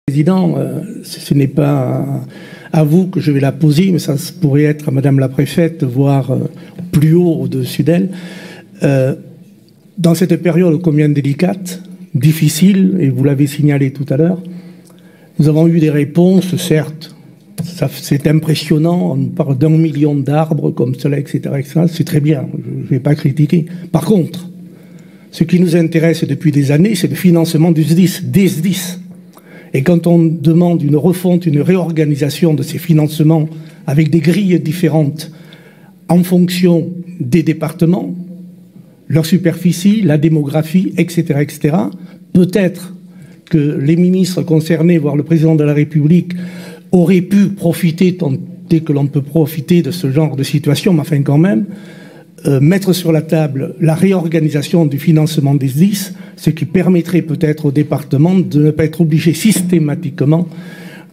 Président, ce n'est pas à vous que je vais la poser, mais ça pourrait être à Madame la Préfète, voire plus haut au-dessus d'elle. Dans cette période combien délicate, difficile, et vous l'avez signalé tout à l'heure, nous avons eu des réponses, certes, c'est impressionnant, on parle d'1 million d'arbres comme cela, etc. C'est très bien, je ne vais pas critiquer. Par contre, ce qui nous intéresse depuis des années, c'est le financement du SDIS, des SDIS. Et quand on demande une refonte, une réorganisation de ces financements avec des grilles différentes en fonction des départements, leur superficie, la démographie, etc., etc., peut-être que les ministres concernés, voire le président de la République, auraient pu profiter, tant que l'on peut profiter de ce genre de situation, mais enfin quand même, mettre sur la table la réorganisation du financement des SDIS, ce qui permettrait peut-être au département de ne pas être obligé systématiquement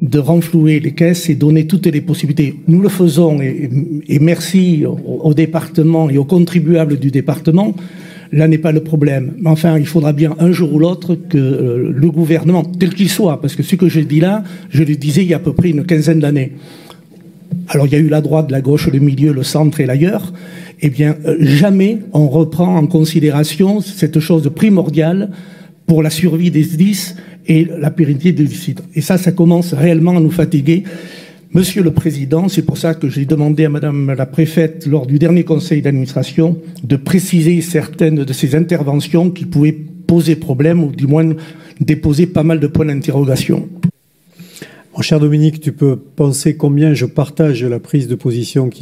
de renflouer les caisses et donner toutes les possibilités. Nous le faisons et merci au département et aux contribuables du département. Là n'est pas le problème. Mais enfin, il faudra bien un jour ou l'autre que le gouvernement, tel qu'il soit, parce que ce que je dis là, je le disais il y a à peu près une quinzaine d'années. Alors il y a eu la droite, la gauche, le milieu, le centre et l'ailleurs. Eh bien, jamais on reprend en considération cette chose primordiale pour la survie des SDIS et la pérennité du site. Et ça commence réellement à nous fatiguer. Monsieur le Président, c'est pour ça que j'ai demandé à Madame la Préfète, lors du dernier conseil d'administration, de préciser certaines de ces interventions qui pouvaient poser problème, ou du moins déposer pas mal de points d'interrogation. Mon cher Dominique, tu peux penser combien je partage la prise de position qui